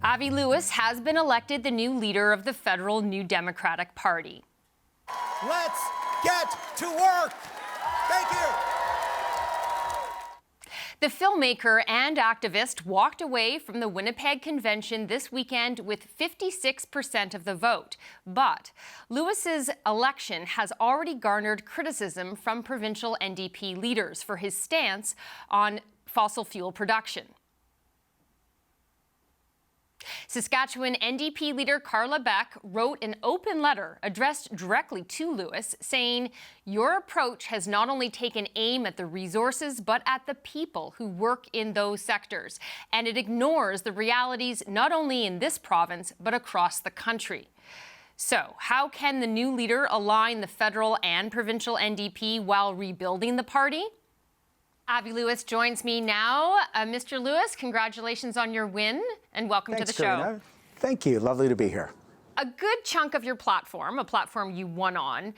Avi Lewis has been elected the new leader of the federal New Democratic Party. Let's get to work. Thank you. The filmmaker and activist walked away from the Winnipeg convention this weekend with 56% of the vote. But Lewis's election has already garnered criticism from provincial NDP leaders for his stance on fossil fuel production. Saskatchewan NDP leader Carla Beck wrote an open letter addressed directly to Lewis, saying, "Your approach has not only taken aim at the resources, but at the people who work in those sectors, and it ignores the realities not only in this province, but across the country." So, how can the new leader align the federal and provincial NDP while rebuilding the party? Avi Lewis joins me now. Mr. Lewis, congratulations on your win and welcome to the show. Karina. Thank you. Lovely to be here. A good chunk of your platform, a platform you won on,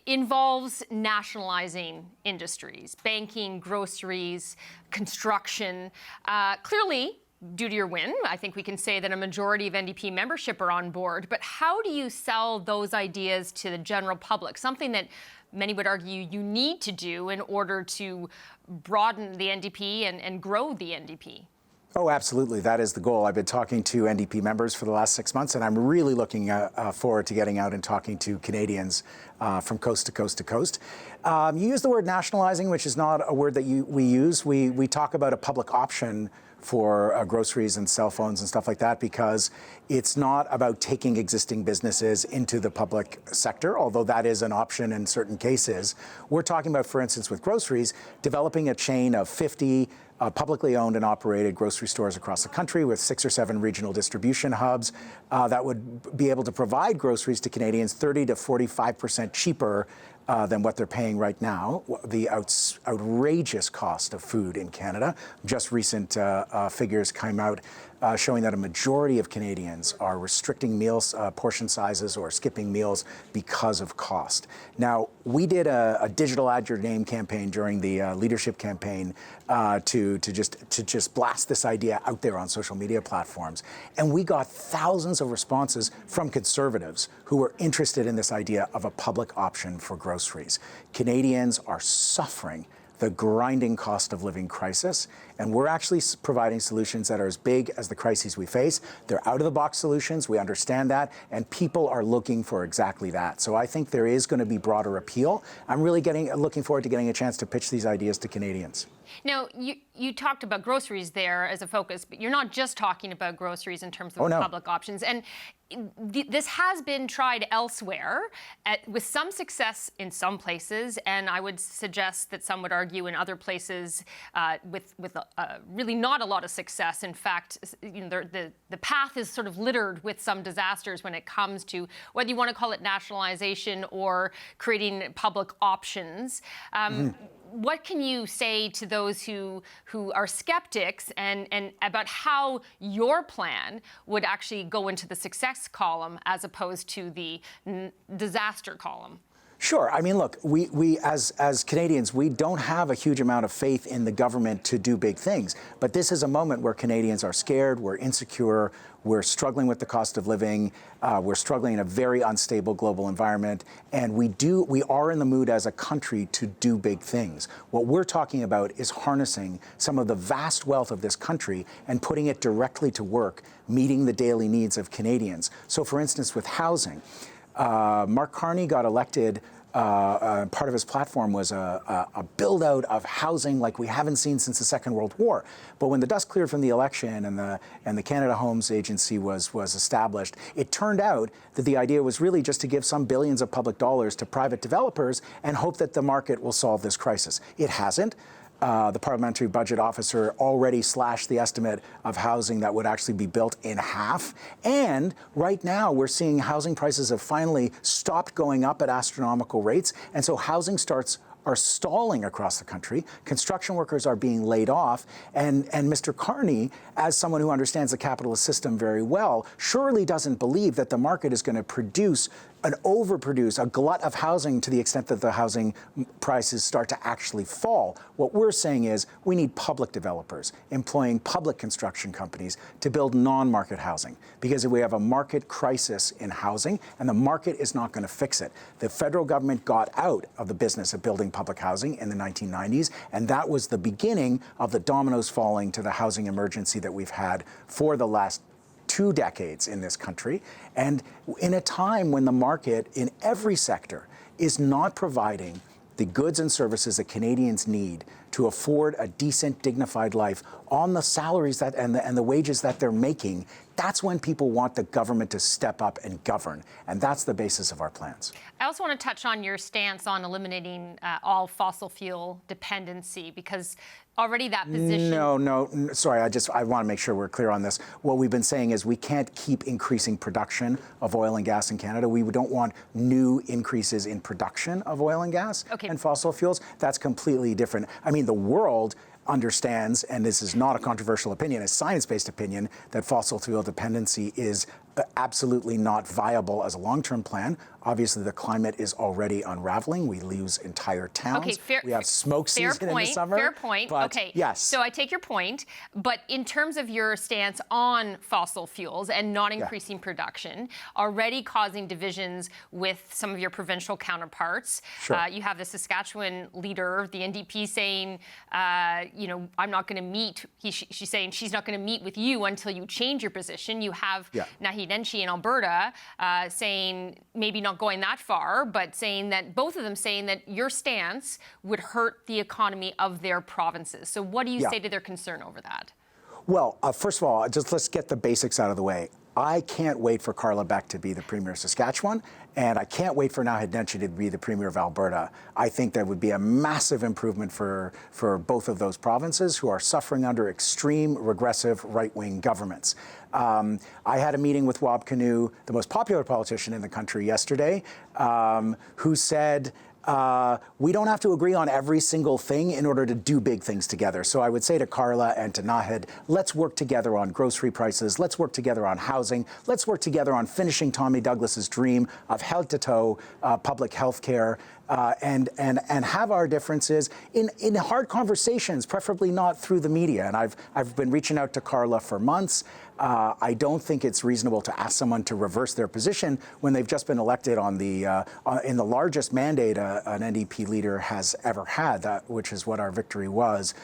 involves nationalizing industries, banking, groceries, construction. Clearly, due to your win, I think we can say that a majority of NDP membership are on board. But how do you sell those ideas to the general public? Something that many would argue you need to do in order to broaden the NDP and grow the NDP. Oh, absolutely. That is the goal. I've been talking to NDP members for the last 6 months, and I'm really looking forward to getting out and talking to Canadians from coast to coast to coast. You use the word nationalizing, which is not a word that we use. We talk about a public option for groceries and cell phones and stuff like that, because it's not about taking existing businesses into the public sector, although that is an option in certain cases. We're talking about, for instance, with groceries, developing a chain of 50 publicly owned and operated grocery stores across the country with 6 or 7 regional distribution hubs that would be able to provide groceries to Canadians 30 to 45% cheaper than what they're paying right now, the outrageous cost of food in Canada. Just recent figures came out showing that a majority of Canadians are restricting meals, portion sizes, or skipping meals because of cost. Now, we did a digital Add Your Name campaign during the leadership campaign to just blast this idea out there on social media platforms. And we got thousands of responses from Conservatives who were interested in this idea of a public option for groceries. Canadians are suffering the grinding cost of living crisis, and we're actually providing solutions that are as big as the crises we face. They're out-of-the-box solutions, we understand that, and people are looking for exactly that. So I think there is going to be broader appeal. I'm really looking forward to getting a chance to pitch these ideas to Canadians. Now, you talked about groceries there as a focus, but you're not just talking about groceries in terms of public options. And this has been tried elsewhere with some success in some places, and I would suggest that some would argue in other places with really not a lot of success. In fact, the path is sort of littered with some disasters when it comes to whether you want to call it nationalization or creating public options. What can you say to those who are skeptics and about how your plan would actually go into the success column as opposed to the disaster column? Sure. I mean, look, we as Canadians, we don't have a huge amount of faith in the government to do big things. But this is a moment where Canadians are scared, we're insecure, we're struggling with the cost of living, we're struggling in a very unstable global environment, and we are in the mood as a country to do big things. What we're talking about is harnessing some of the vast wealth of this country and putting it directly to work, meeting the daily needs of Canadians. So, for instance, with housing, Mark Carney got elected. Part of his platform was a build-out of housing like we haven't seen since the Second World War. But when the dust cleared from the election and the Canada Homes Agency was established, it turned out that the idea was really just to give some billions of public dollars to private developers and hope that the market will solve this crisis. It hasn't. The Parliamentary Budget Officer already slashed the estimate of housing that would actually be built in half. And right now, we're seeing housing prices have finally stopped going up at astronomical rates. And so housing starts are stalling across the country. Construction workers are being laid off. And Mr. Carney, as someone who understands the capitalist system very well, surely doesn't believe that the market is going to overproduce a glut of housing to the extent that the housing prices start to actually fall. What we're saying is we need public developers employing public construction companies to build non-market housing, because we have a market crisis in housing and the market is not going to fix it. The federal government got out of the business of building public housing in the 1990s, and that was the beginning of the dominoes falling to the housing emergency that we've had for the last 2 decades in this country, and in a time when the market in every sector is not providing the goods and services that Canadians need to afford a decent, dignified life on the salaries that and the wages that they're making. That's when people want the government to step up and govern, and that's the basis of our plans. I also want to touch on your stance on eliminating all fossil fuel dependency, because already that position... Sorry, I want to make sure we're clear on this. What we've been saying is we can't keep increasing production of oil and gas in Canada. We don't want new increases in production of oil and gas and fossil fuels. That's completely different. I mean, the world understands, and this is not a controversial opinion, a science-based opinion, that fossil fuel dependency is absolutely not viable as a long-term plan. Obviously, the climate is already unraveling. We lose entire towns. We have smoke season in the summer. Fair point. Okay. Yes. So I take your point. But in terms of your stance on fossil fuels and not increasing production, already causing divisions with some of your provincial counterparts. Sure. You have the Saskatchewan leader, the NDP, saying, I'm not going to meet. She's saying she's not going to meet with you until you change your position. You have Naheed Nenshi in Alberta saying maybe not going that far, but saying that both of them saying that your stance would hurt the economy of their provinces. So what do you say to their concern over that? Well, first of all, let's get the basics out of the way. I can't wait for Carla Beck to be the Premier of Saskatchewan, and I can't wait for Naheed Nenshi to be the Premier of Alberta. I think that would be a massive improvement for both of those provinces who are suffering under extreme, regressive, right-wing governments. I had a meeting with Wab Kinew, the most popular politician in the country, yesterday, who said, we don't have to agree on every single thing in order to do big things together. So I would say to Carla and to Naheed, let's work together on grocery prices. Let's work together on housing. Let's work together on finishing Tommy Douglas's dream of head-to-toe public health care. And have our differences in hard conversations, preferably not through the media. And I've been reaching out to Carla for months. I don't think it's reasonable to ask someone to reverse their position when they've just been elected on in the largest mandate an NDP leader has ever had, which is what our victory was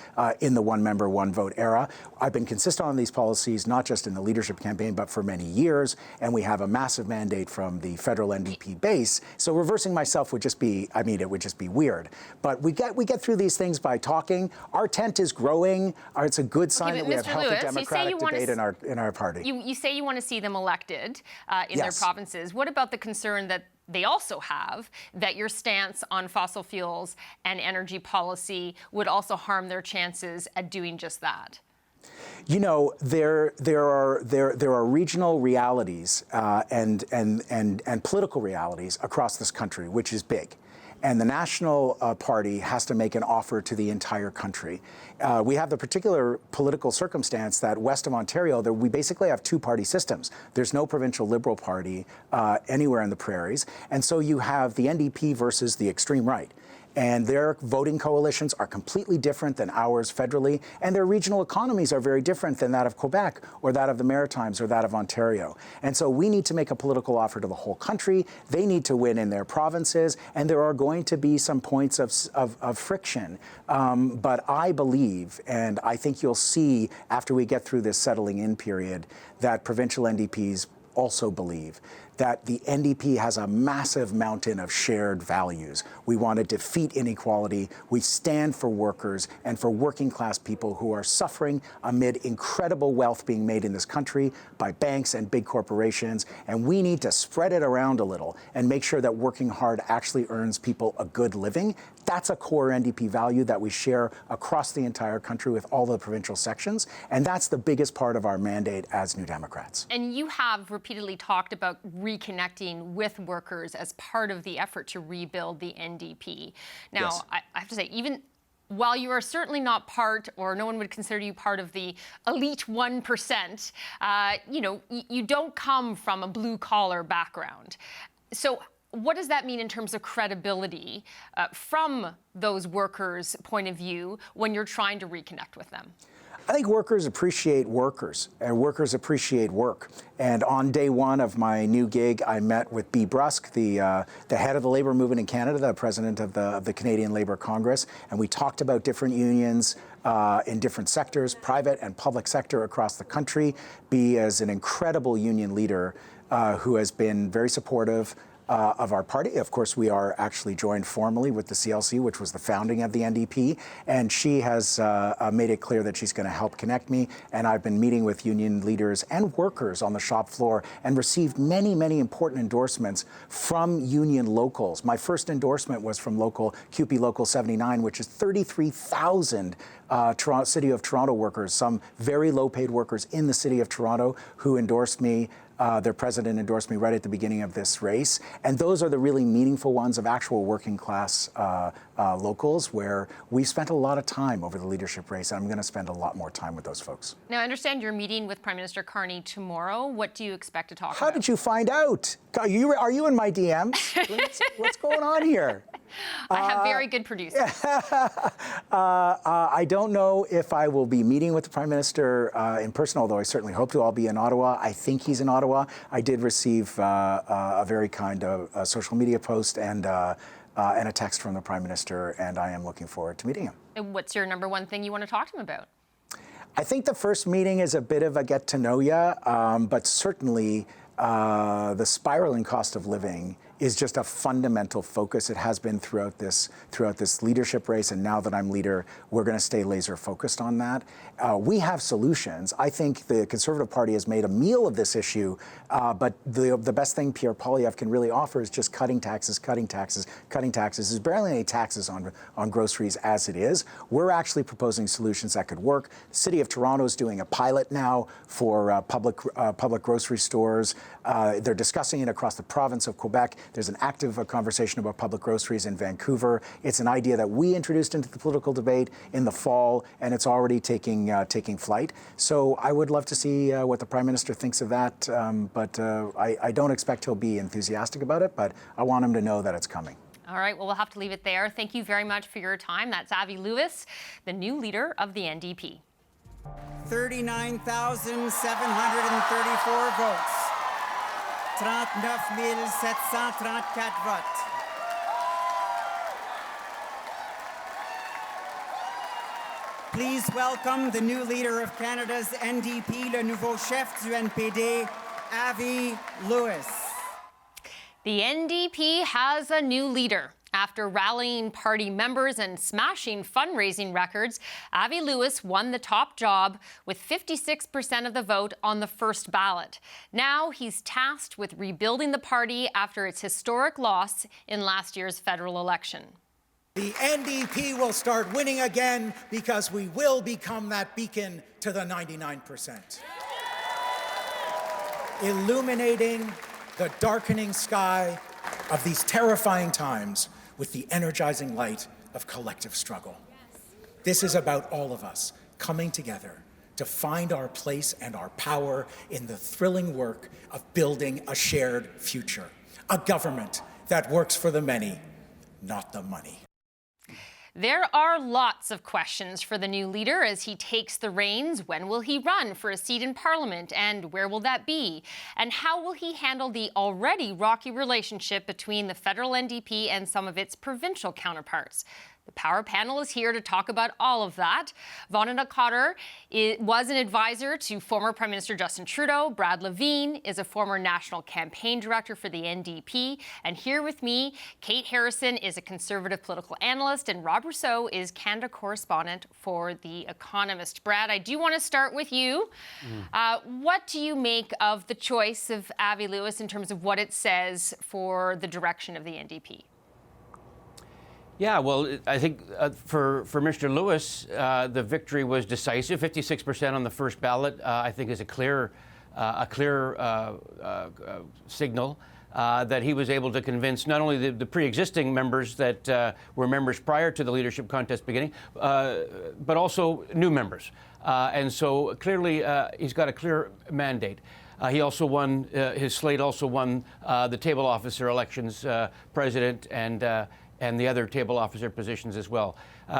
in the one-member, one-vote era. I've been consistent on these policies, not just in the leadership campaign, but for many years. And we have a massive mandate from the federal NDP base. So reversing myself would just be, it would just be weird. But we get through these things by talking. Our tent is growing. It's a good sign that we have healthy democratic debate in our party. You say you want to see them elected in their provinces. What about the concern that they also have that your stance on fossil fuels and energy policy would also harm their chances at doing just that? You know, there are regional realities and political realities across this country, which is big. And the National Party has to make an offer to the entire country. We have the particular political circumstance that west of Ontario, we basically have two-party systems. There's no provincial Liberal Party anywhere in the prairies. And so you have the NDP versus the extreme right. And their voting coalitions are completely different than ours federally, and their regional economies are very different than that of Quebec or that of the Maritimes or that of Ontario. And so we need to make a political offer to the whole country. They need to win in their provinces, and there are going to be some points of friction. But I believe, and I think you'll see after we get through this settling in period, that provincial NDPs also believe that the NDP has a massive mountain of shared values. We want to defeat inequality. We stand for workers and for working class people who are suffering amid incredible wealth being made in this country by banks and big corporations. And we need to spread it around a little and make sure that working hard actually earns people a good living. That's a core NDP value that we share across the entire country with all the provincial sections. And that's the biggest part of our mandate as New Democrats. And you have repeatedly talked about reconnecting with workers as part of the effort to rebuild the NDP. Now, Yes. I have to say, even while you are certainly not part, or no one would consider you part of the elite 1%, you don't come from a blue-collar background. So what does that mean in terms of credibility from those workers' point of view when you're trying to reconnect with them? I think workers appreciate workers, and workers appreciate work. And on day one of my new gig, I met with Bea Brusk, the head of the labour movement in Canada, the president of the Canadian Labour Congress, and we talked about different unions in different sectors, private and public sector across the country. Bea is an incredible union leader who has been very supportive of our party. Of course, we are actually joined formally with the CLC, which was the founding of the NDP, and she has made it clear that she's going to help connect me. And I've been meeting with union leaders and workers on the shop floor and received many, many important endorsements from union locals. My first endorsement was from CUPE Local 79, which is 33,000 City of Toronto workers, some very low-paid workers in the City of Toronto who endorsed me. Their president endorsed me right at the beginning of this race. And those are the really meaningful ones of actual working class locals where we spent a lot of time over the leadership race. And I'm going to spend a lot more time with those folks. Now, I understand you're meeting with Prime Minister Carney tomorrow. What do you expect to talk about? How did you find out? Are you in my DMs? What's going on here? I have very good producers. I don't know if I will be meeting with the Prime Minister in person, although I certainly hope to. I'll be in Ottawa. I think he's in Ottawa. I did receive a very kind social media post and a text from the Prime Minister, and I am looking forward to meeting him. And what's your number one thing you want to talk to him about? I think the first meeting is a bit of a get to know ya, but certainly the spiraling cost of living is just a fundamental focus. It has been throughout this leadership race, and now that I'm leader, we're going to stay laser focused on that. We have solutions. I think the Conservative Party has made a meal of this issue, but the best thing Pierre Poilievre can really offer is just cutting taxes, cutting taxes, cutting taxes. There's barely any taxes on groceries as it is. We're actually proposing solutions that could work. The City of Toronto is doing a pilot now for public grocery stores. They're discussing it across the province of Quebec. There's an active conversation about public groceries in Vancouver. It's an idea that we introduced into the political debate in the fall, and it's already taking flight. So I would love to see what the Prime Minister thinks of that, but I don't expect he'll be enthusiastic about it, but I want him to know that it's coming. All right, well, we'll have to leave it there. Thank you very much for your time. That's Avi Lewis, the new leader of the NDP. 39,734 votes. 39,734 votes. Please welcome the new leader of Canada's NDP, le nouveau chef du NPD, Avi Lewis. The NDP has a new leader. After rallying party members and smashing fundraising records, Avi Lewis won the top job with 56% of the vote on the first ballot. Now he's tasked with rebuilding the party after its historic loss in last year's federal election. The NDP will start winning again because we will become that beacon to the 99%. Illuminating the darkening sky of these terrifying times with the energizing light of collective struggle. This is about all of us coming together to find our place and our power in the thrilling work of building a shared future, a government that works for the many, not the money. There are lots of questions for the new leader as he takes the reins. When will he run for a seat in Parliament, and where will that be? And how will he handle the already rocky relationship between the federal NDP and some of its provincial counterparts? The Power Panel is here to talk about all of that. Vandana Cotter was an advisor to former Prime Minister Justin Trudeau. Brad Levine is a former national campaign director for the NDP. And here with me, Kate Harrison is a Conservative political analyst, and Rob Rousseau is Canada correspondent for The Economist. Brad, I do want to start with you. What do you make of the choice of Avi Lewis in terms of what it says for the direction of the NDP? Yeah, well, I think for Mr. Lewis, the victory was decisive. 56% on the first ballot, I think, is a clear a clear signal that he was able to convince not only the pre-existing members that were members prior to the leadership contest beginning, but also new members. And so clearly he's got a clear mandate. He also won, his slate also won the table officer elections, president and the other table officer positions as well.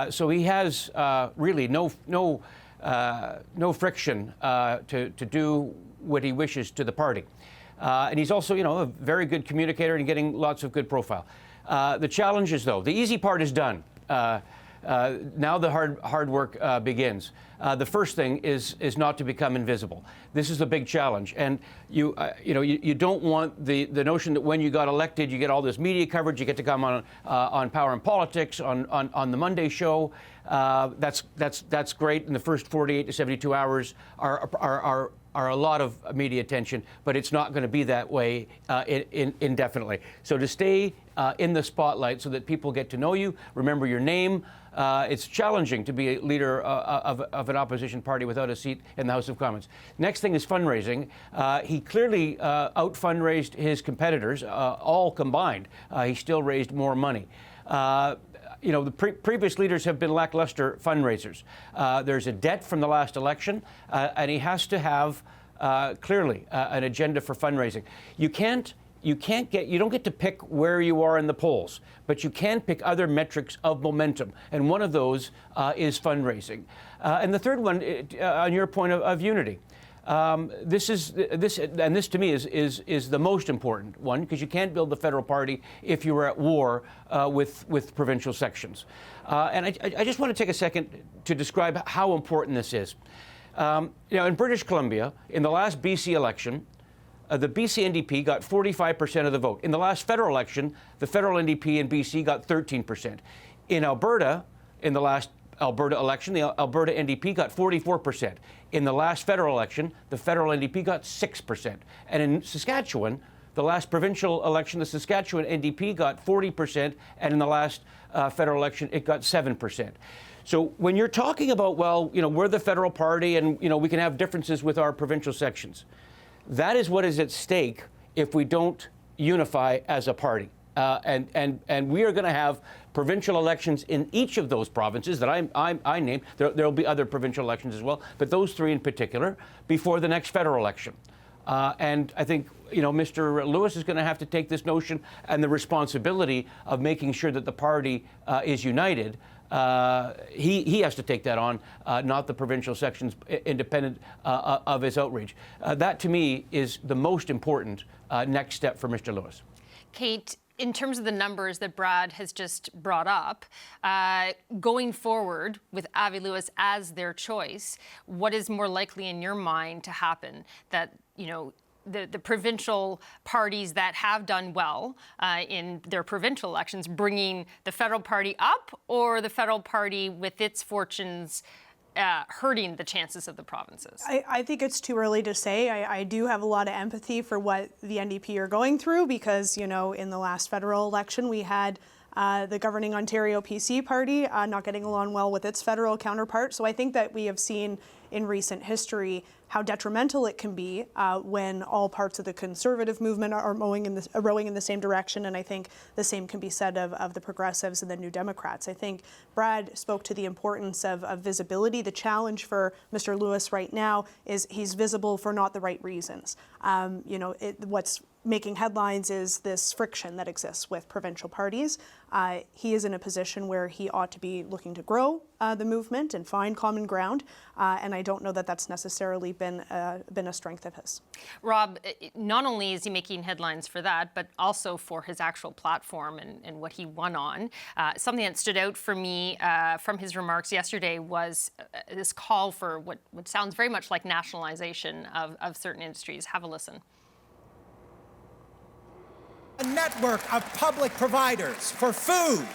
So he has really no friction to do what he wishes to the party. And he's also, a very good communicator and getting lots of good profile. The challenge is, though, the easy part is done. Now the hard work begins. The first thing is not to become invisible. This is a big challenge, and you don't want the notion that when you got elected, you get all this media coverage, you get to come on Power and Politics, on the Monday show. That's great. In the first 48 to 72 hours are a lot of media attention, but it's not going to be that way indefinitely. So to stay in the spotlight so that people get to know you, remember your name. It's challenging to be a leader of an opposition party without a seat in the House of Commons. Next thing is fundraising. He clearly out-fundraised his competitors, all combined. He still raised more money. The previous leaders have been lackluster fundraisers. There's a debt from the last election, and he has to have clearly an agenda for fundraising. You don't get to pick where you are in the polls, but you can pick other metrics of momentum, and one of those is fundraising. And the third one, on your point of unity. This to me is the most important one, because you can't build the federal party if you were at war with provincial sections. And I just want to take a second to describe how important this is. In British Columbia, in the last BC election, the BC NDP got 45% of the vote. In the last federal election, the federal NDP in BC got 13%. In Alberta, in the last Alberta election, the Alberta NDP got 44%. In the last federal election, the federal NDP got 6%. And in Saskatchewan, the last provincial election, the Saskatchewan NDP got 40%, and in the last federal election, it got 7%. So when you're talking about, we're the federal party and, we can have differences with our provincial sections, that is what is at stake if we don't unify as a party. And we are going to have provincial elections in each of those provinces that I named. There will be other provincial elections as well, but those three in particular before the next federal election. And I think, Mr. Lewis is going to have to take this notion and the responsibility of making sure that the party is united. He has to take that on, not the provincial sections, independent of his outreach. That, to me, is the most important next step for Mr. Lewis. Kate, in terms of the numbers that Brad has just brought up, going forward with Avi Lewis as their choice, what is more likely in your mind to happen? That, the provincial parties that have done well in their provincial elections bringing the federal party up, or the federal party with its fortunes hurting the chances of the provinces? I think it's too early to say. I do have a lot of empathy for what the NDP are going through because, in the last federal election, we had the governing Ontario PC party not getting along well with its federal counterpart. So I think that we have seen in recent history how detrimental it can be when all parts of the conservative movement are rowing in the same direction. And I think the same can be said of the progressives and the New Democrats. I think Brad spoke to the importance of visibility. The challenge for Mr. Lewis right now is he's visible for not the right reasons. What's making headlines is this friction that exists with provincial parties. He is in a position where he ought to be looking to grow the movement and find common ground, and I don't know that that's necessarily been a strength of his. Rob, not only is he making headlines for that, but also for his actual platform and what he won on. Something that stood out for me from his remarks yesterday was this call for what sounds very much like nationalization of certain industries. Have a listen. A network of public providers for food,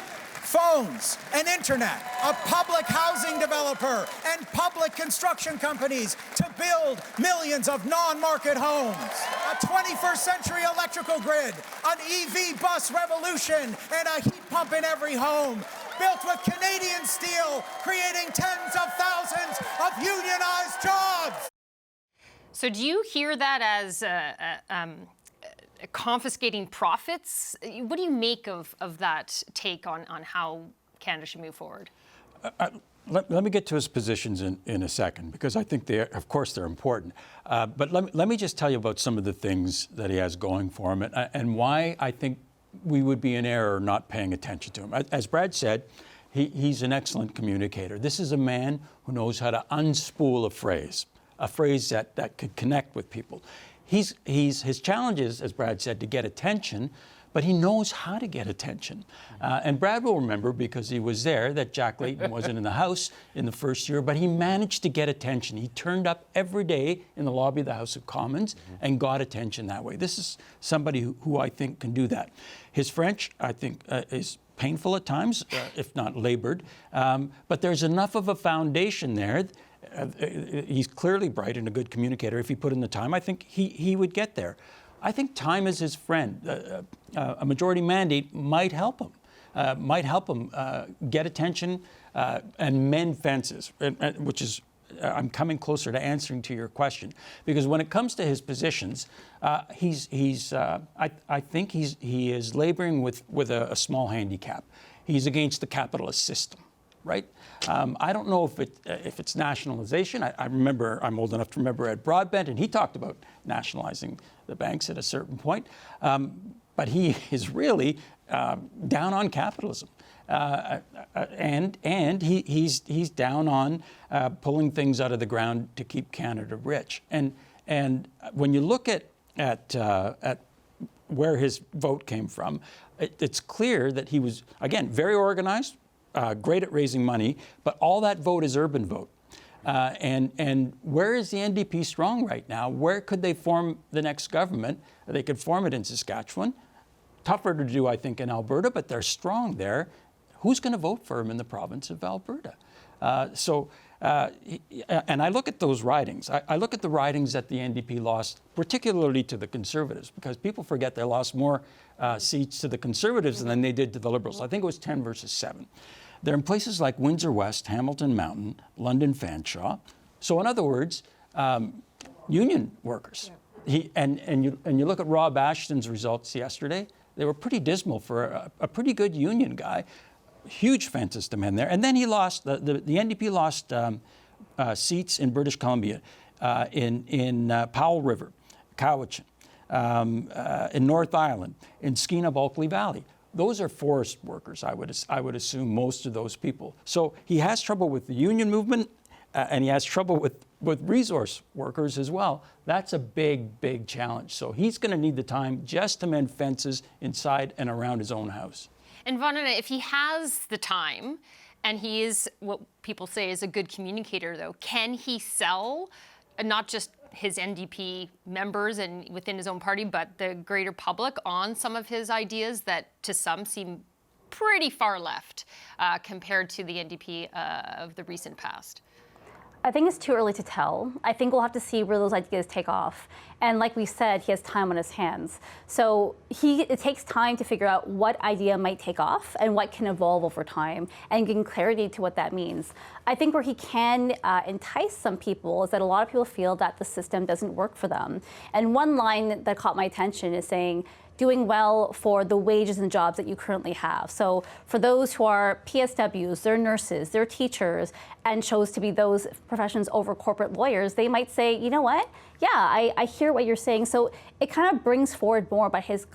phones, and internet, a public housing developer, and public construction companies to build millions of non-market homes, a 21st century electrical grid, an EV bus revolution, and a heat pump in every home, built with Canadian steel, creating tens of thousands of unionized jobs. So do you hear that as confiscating profits? What do you make of that take on how Canada should move forward? Let me get to his positions in a second, because I think of course they're important. But let me just tell you about some of the things that he has going for him and why I think we would be in error not paying attention to him. As Brad said, he's an excellent communicator. This is a man who knows how to unspool a phrase that could connect with people. His challenge is, as Brad said, to get attention, but he knows how to get attention. And Brad will remember, because he was there, that Jack Layton wasn't in the House in the first year, but he managed to get attention. He turned up every day in the lobby of the House of Commons and got attention that way. This is somebody who I think can do that. His French, I think, is painful at times, if not labored, but there's enough of a foundation there. He's clearly bright and a good communicator. If he put in the time, I think he would get there. I think time is his friend. A majority mandate might help him, get attention and mend fences, which is, I'm coming closer to answering to your question. Because when it comes to his positions, I think he is laboring with a small handicap. He's against the capitalist system. Right? I don't know if it's nationalization. I'm old enough to remember Ed Broadbent, and he talked about nationalizing the banks at a certain point. But he is really down on capitalism, and he's down on pulling things out of the ground to keep Canada rich. And when you look at where his vote came from, it's clear that he was, again, very organized. Great at raising money, but all that vote is urban vote. And where is the NDP strong right now? Where could they form the next government? They could form it in Saskatchewan. Tougher to do, I think, in Alberta, but they're strong there. Who's going to vote for him in the province of Alberta? And I look at those ridings. I look at the ridings that the NDP lost, particularly to the Conservatives, because people forget they lost more seats to the Conservatives than they did to the Liberals. I think it was 10 versus 7. They're in places like Windsor West, Hamilton Mountain, London Fanshawe. So in other words, union workers. And you look at Rob Ashton's results yesterday, they were pretty dismal for a pretty good union guy. Huge fences to mend there. And then he lost, the NDP lost seats in British Columbia, in Powell River, Cowichan, in North Island, in Skeena Bulkley Valley. Those are forest workers, I would assume, most of those people. So he has trouble with the union movement, and he has trouble with resource workers as well. That's a big, big challenge. So he's going to need the time just to mend fences inside and around his own house. And Vandana, if he has the time, and he is what people say is a good communicator, though, can he sell not just his NDP members and within his own party, but the greater public on some of his ideas that to some seem pretty far left compared to the NDP of the recent past? I think it's too early to tell. I think we'll have to see where those ideas take off. And like we said, he has time on his hands. So it takes time to figure out what idea might take off and what can evolve over time and gain clarity to what that means. I think where he can entice some people is that a lot of people feel that the system doesn't work for them. And one line that caught my attention is saying, doing well for the wages and jobs that you currently have. So for those who are PSWs, they're nurses, they're teachers, and chose to be those professions over corporate lawyers, they might say, you know what? Yeah, I hear what you're saying. So it kind of brings forward more about his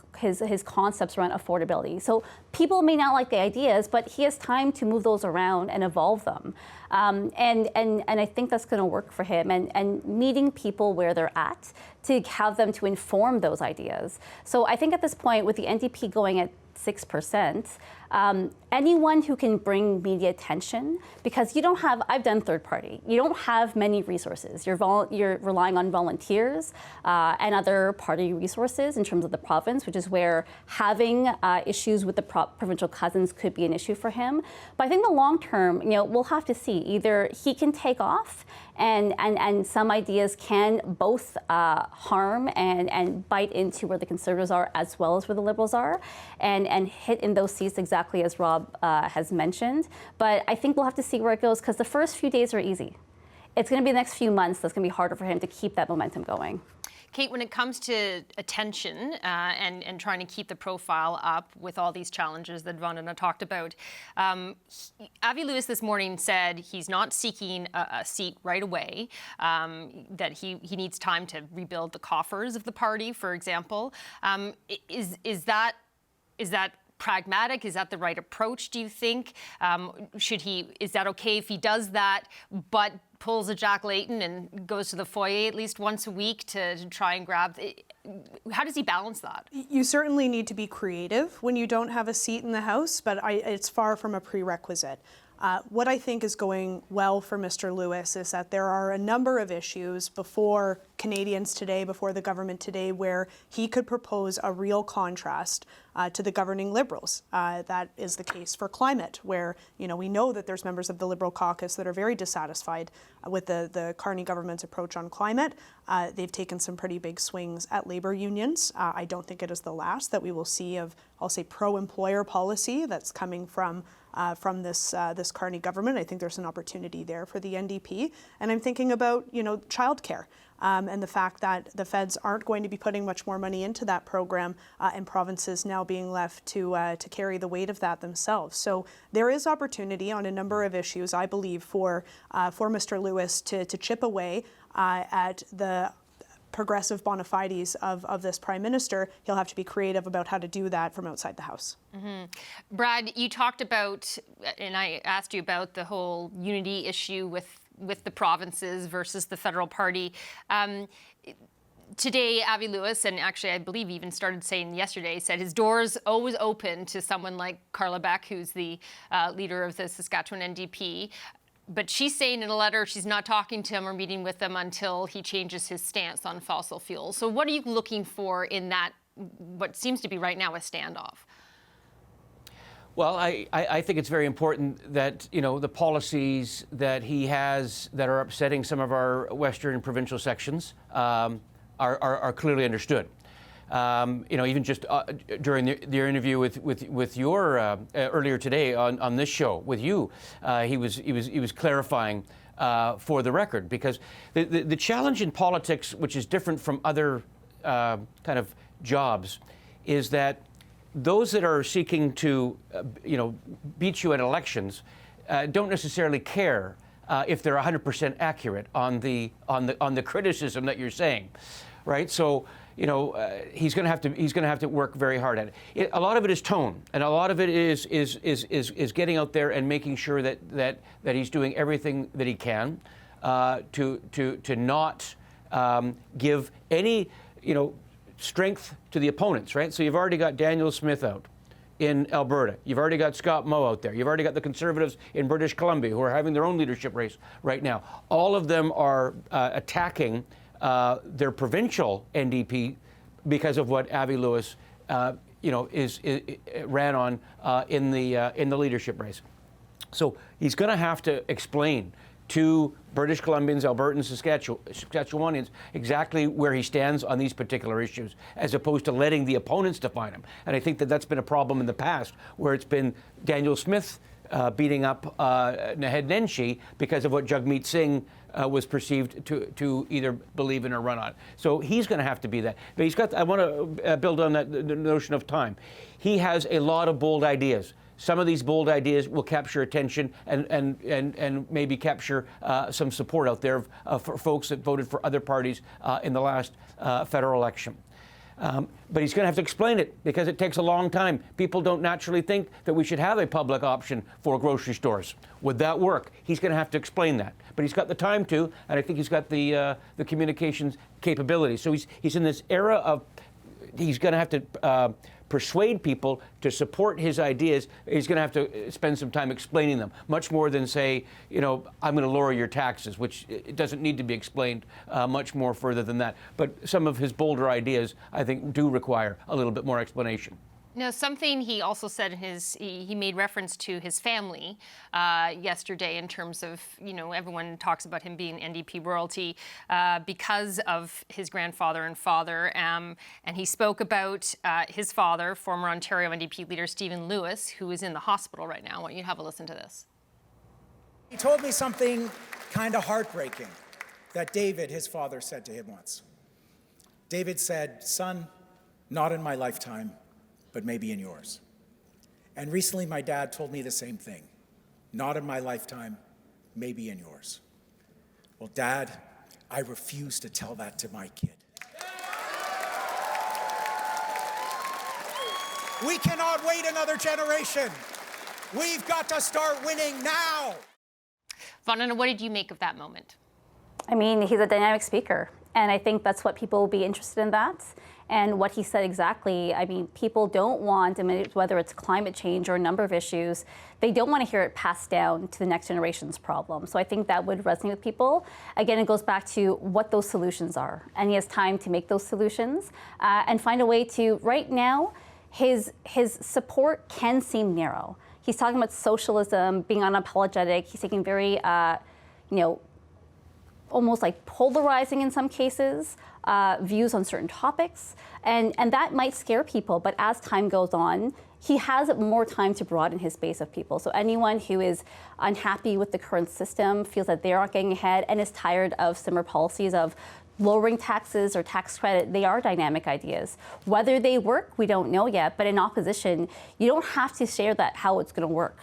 concepts around affordability. So people may not like the ideas, but he has time to move those around and evolve them. And I think that's going to work for him. And meeting people where they're at to have them to inform those ideas. So I think at this point, with the NDP going at 6%, anyone who can bring media attention, because you don't have, I've done third party, you don't have many resources. You're relying on volunteers and other party resources in terms of the province, which is where having issues with the provincial cousins could be an issue for him. But I think the long term, we'll have to see. Either he can take off and some ideas can both harm and bite into where the Conservatives are as well as where the Liberals are, and hit in those seats exactly as Rob has mentioned. But I think we'll have to see where it goes, because the first few days are easy. it's going to be the next few months that's going to be harder for him to keep that momentum going. Kate, when it comes to attention and trying to keep the profile up with all these challenges that Vandana talked about, Avi Lewis this morning said he's not seeking a seat right away, that he needs time to rebuild the coffers of the party, for example. Is that pragmatic? Is that the right approach, do you think? Is that okay if he does that, but pulls a Jack Layton and goes to the foyer at least once a week to try and grab? How does he balance that? You certainly need to be creative when you don't have a seat in the House, but it's far from a prerequisite. What I think is going well for Mr. Lewis is that there are a number of issues before Canadians today, before the government today, where he could propose a real contrast to the governing Liberals. That is the case for climate, where we know that there's members of the Liberal caucus that are very dissatisfied with the Carney government's approach on climate. They've taken some pretty big swings at labour unions. I don't think it is the last that we will see of, I'll say, pro-employer policy that's coming from this Carney government. I think there's an opportunity there for the NDP. And I'm thinking about, childcare. And the fact that the feds aren't going to be putting much more money into that program, and provinces now being left to carry the weight of that themselves. So there is opportunity on a number of issues, I believe, for Mr. Lewis to chip away at the progressive bona fides of this Prime Minister. He'll have to be creative about how to do that from outside the House. Mm-hmm. Brad, you talked about, and I asked you about the whole unity issue with the provinces versus the federal party. Today, Avi Lewis, and actually I believe even started saying yesterday, said his door's always open to someone like Carla Beck, who's the leader of the Saskatchewan NDP. But she's saying in a letter she's not talking to him or meeting with him until he changes his stance on fossil fuels. So what are you looking for in that, what seems to be right now a standoff? Well, I think it's very important that, the policies that he has that are upsetting some of our western provincial sections are clearly understood. Even just during your interview with your earlier today on this show with you, he was clarifying for the record, because the challenge in politics, which is different from other kind of jobs, is that those that are seeking to beat you at elections don't necessarily care if they're 100% accurate on the criticism that you're saying, right? So he's going to have to work very hard at it. A lot of it is tone, and a lot of it is getting out there and making sure that he's doing everything that he can to not give any strength to the opponents, right? So you've already got Daniel Smith out in Alberta. You've already got Scott Moe out there. You've already got the Conservatives in British Columbia who are having their own leadership race right now. All of them are attacking their provincial NDP because of what Avi Lewis, ran on in the leadership race. So he's going to have to explain to British Columbians, Albertans, Saskatchewanians exactly where he stands on these particular issues, as opposed to letting the opponents define him. And I think that's been a problem in the past, where it's been Daniel Smith beating up Naheed Nenshi because of what Jagmeet Singh was perceived to either believe in or run on. So he's going to have to be that. But I want to build on that, the notion of time. He has a lot of bold ideas. Some of these bold ideas will capture attention and maybe capture some support out there for folks that voted for other parties in the last federal election. But he's going to have to explain it, because it takes a long time. People don't naturally think that we should have a public option for grocery stores. Would that work? He's going to have to explain that. But he's got the time to, and I think he's got the communications capability. So he's in this era of, he's going to have to persuade people to support his ideas. He's going to have to spend some time explaining them, much more than say, I'm going to lower your taxes, which it doesn't need to be explained much more further than that. But some of his bolder ideas, I think, do require a little bit more explanation. Now, something he also said in he made reference to his family yesterday, in terms of, everyone talks about him being NDP royalty because of his grandfather and father. And he spoke about his father, former Ontario NDP leader Stephen Lewis, who is in the hospital right now. I want you to have a listen to this. He told me something kind of heartbreaking that David, his father, said to him once. David said, "Son, not in my lifetime, but maybe in yours." And recently my dad told me the same thing. Not in my lifetime, maybe in yours. Well, Dad, I refuse to tell that to my kid. We cannot wait another generation. We've got to start winning now. Vandana, what did you make of that moment? I mean, he's a dynamic speaker, and I think that's what people will be interested in that. And what he said exactly, I mean, people don't want, I mean, whether it's climate change or a number of issues, they don't want to hear it passed down to the next generation's problem. So I think that would resonate with people. Again, it goes back to what those solutions are. And he has time to make those solutions and find a way to, right now, his support can seem narrow. He's talking about socialism, being unapologetic. He's taking very, almost like polarizing in some cases, views on certain topics. And that might scare people, but as time goes on, he has more time to broaden his base of people. So anyone who is unhappy with the current system, feels that they aren't getting ahead, and is tired of similar policies of lowering taxes or tax credit, they are dynamic ideas. Whether they work, we don't know yet, but in opposition, you don't have to share that how it's gonna work.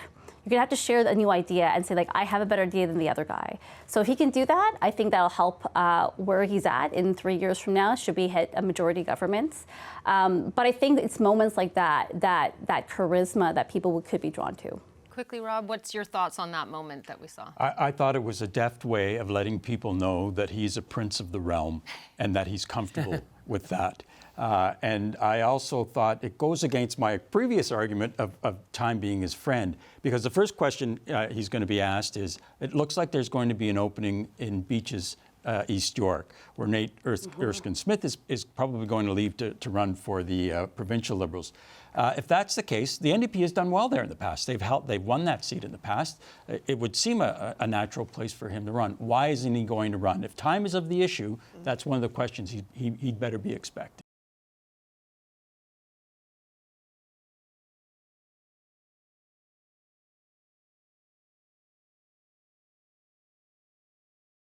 You're gonna have to share a new idea and say, like, I have a better idea than the other guy. So if he can do that, I think that'll help where he's at in 3 years from now, should we hit a majority government. But I think it's moments like that charisma that people could be drawn to. Quickly, Rob, what's your thoughts on that moment that we saw? I thought it was a deft way of letting people know that he's a prince of the realm and that he's comfortable with that. And I also thought it goes against my previous argument of time being his friend, because the first question he's going to be asked is, it looks like there's going to be an opening in Beaches, East York, where Nate Erskine Smith is probably going to leave to run for the provincial Liberals. If that's the case, the NDP has done well there in the past. They've won that seat in the past. It would seem a natural place for him to run. Why isn't he going to run? If time is of the issue, that's one of the questions he'd better be expecting.